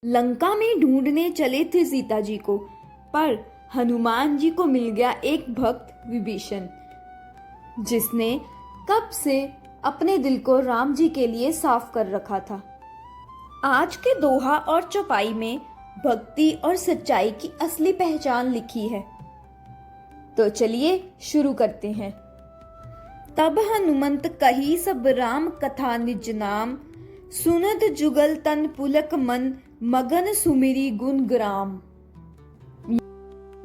लंका में ढूंढने चले थे सीता जी को, पर हनुमान जी को मिल गया एक भक्त विभीषण, जिसने कब से अपने दिल को राम जी के लिए साफ कर रखा था। आज के दोहा और चौपाई में भक्ति और सच्चाई की असली पहचान लिखी है। तो चलिए शुरू करते हैं। तब हनुमंत कही सब राम कथा निज नाम, सुनत जुगल तन पुलक मन, मगन सुमिरी गुण ग्राम।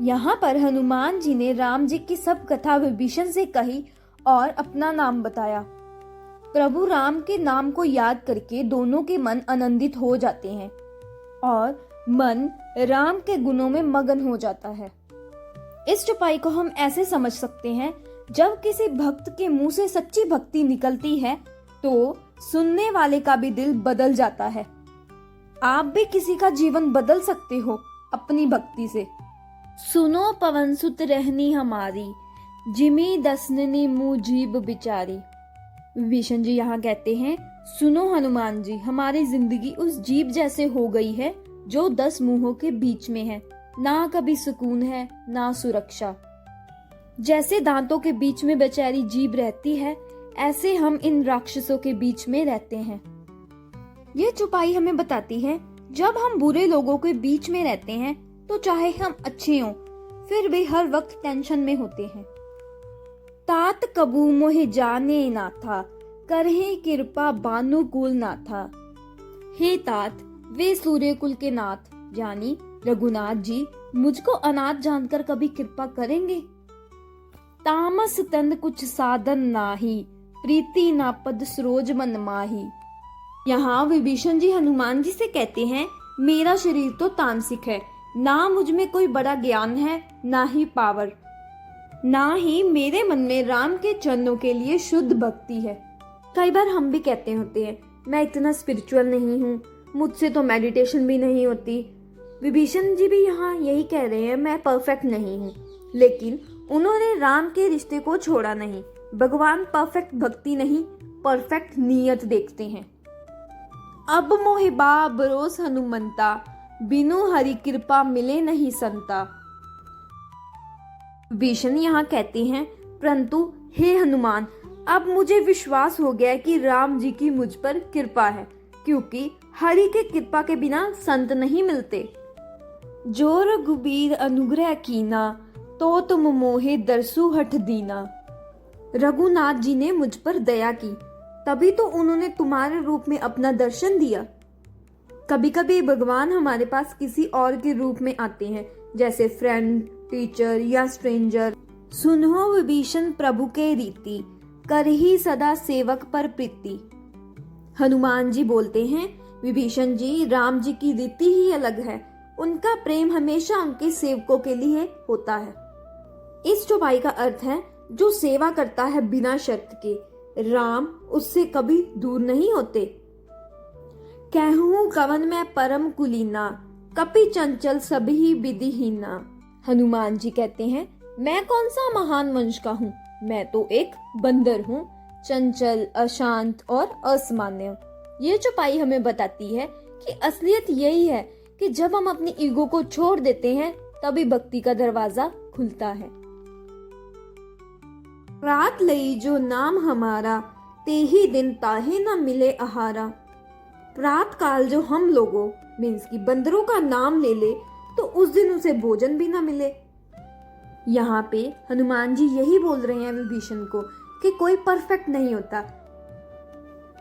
यहाँ पर हनुमान जी ने राम जी की सब कथा विभीषण से कही और अपना नाम बताया। प्रभु राम के नाम को याद करके दोनों के मन आनंदित हो जाते हैं और मन राम के गुणों में मगन हो जाता है। इस चौपाई को हम ऐसे समझ सकते हैं, जब किसी भक्त के मुंह से सच्ची भक्ति निकलती है तो सुनने वाले का भी दिल बदल जाता है। आप भी किसी का जीवन बदल सकते हो अपनी भक्ति से। सुनो पवन सुत रहनी हमारी, जिमी दसननी मुँह जीभ बिचारी। विभीषण जी यहाँ कहते हैं, सुनो हनुमान जी, हमारी जिंदगी उस जीभ जैसे हो गई है जो 10 मुंहों के बीच में है। ना कभी सुकून है ना सुरक्षा। जैसे दांतों के बीच में बेचारी जीभ रहती है, ऐसे हम इन राक्षसों के बीच में रहते हैं। यह चौपाई हमें बताती है, जब हम बुरे लोगों के बीच में रहते हैं तो चाहे हम अच्छे हों, फिर भी हर वक्त टेंशन में होते हैं। तात कबू मोहे जाने ना था, करहे कृपा बानुकुल ना था। हे तात, वे सूर्य कुल के नाथ यानी रघुनाथ जी मुझको अनाथ जानकर कभी कृपा करेंगे। तामस तंद कुछ साधन नाही, प्रीति ना पद सरोज मन माही। यहाँ विभीषण जी हनुमान जी से कहते हैं, मेरा शरीर तो तामसिक है, ना मुझ में कोई बड़ा ज्ञान है, ना ही पावर, ना ही मेरे मन में राम के चरणों के लिए शुद्ध भक्ति है। कई बार हम भी कहते होते हैं, मैं इतना स्पिरिचुअल नहीं हूँ, मुझसे तो मेडिटेशन भी नहीं होती। विभीषण जी भी यहाँ यही कह रहे हैं, मैं परफेक्ट नहीं हूँ, लेकिन उन्होंने राम के रिश्ते को छोड़ा नहीं। भगवान परफेक्ट भक्ति नहीं, परफेक्ट नियत देखते हैं। अब मोहि बा भरोस हनुमंता, बिनु हरि कृपा मिले नहीं संता। विभीषण यहाँ कहते हैं, परंतु हे हनुमान, अब मुझे विश्वास हो गया कि राम जी की मुझ पर कृपा है, क्योंकि हरि के कृपा के बिना संत नहीं मिलते। जो रघुबीर अनुग्रह कीना, तो तुम मोहे दरसु हठ दीना। रघुनाथ जी ने मुझ पर दया की, तभी तो उन्होंने तुम्हारे रूप में अपना दर्शन दिया। कभी कभी भगवान हमारे पास किसी और के रूप में आते हैं, जैसे फ्रेंड, टीचर या स्ट्रेंजर। सुनो विभीषण प्रभु के रीति, करही सदा सेवक पर प्रीति। हनुमान जी बोलते हैं, विभीषण जी, राम जी की रीति ही अलग है, उनका प्रेम हमेशा उनके सेवकों के लिए होता है। इस चौपाई का अर्थ है, जो सेवा करता है बिना शर्त के, राम उससे कभी दूर नहीं होते। कहूँ कवन में परम कुलीना, कपि चंचल सभी विधिहीना। हनुमान जी कहते हैं, मैं कौन सा महान वंश का हूँ, मैं तो एक बंदर हूँ, चंचल, अशांत और असामान्य। ये चौपाई हमें बताती है कि असलियत यही है कि जब हम अपनी ईगो को छोड़ देते हैं, तभी भक्ति का दरवाजा खुलता है। रात लई जो नाम हमारा, ते ही दिन ताहे न मिले आहारा। रात काल जो हम लोगों मीन्स की बंदरों का नाम ले ले, तो उस दिन उसे भोजन भी न मिले। यहाँ पे हनुमान जी यही बोल रहे हैं विभीषण को कि कोई परफेक्ट नहीं होता,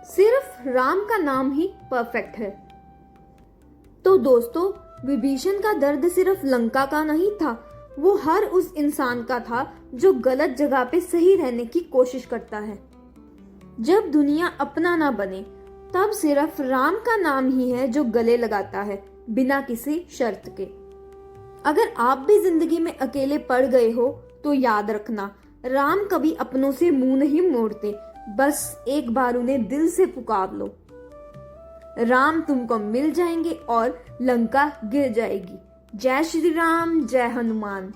सिर्फ राम का नाम ही परफेक्ट है। तो दोस्तों, विभीषण का दर्द सिर्फ लंका का नहीं था, वो हर उस इंसान का था जो गलत जगह पे सही रहने की कोशिश करता है। जब दुनिया अपना ना बने, तब सिर्फ राम का नाम ही है जो गले लगाता है बिना किसी शर्त के। अगर आप भी जिंदगी में अकेले पड़ गए हो तो याद रखना, राम कभी अपनों से मुंह नहीं मोड़ते, बस एक बार उन्हें दिल से पुकार लो। राम तुमको मिल जाएंगे और लंका गिर जाएगी। जय श्री राम, जय हनुमान।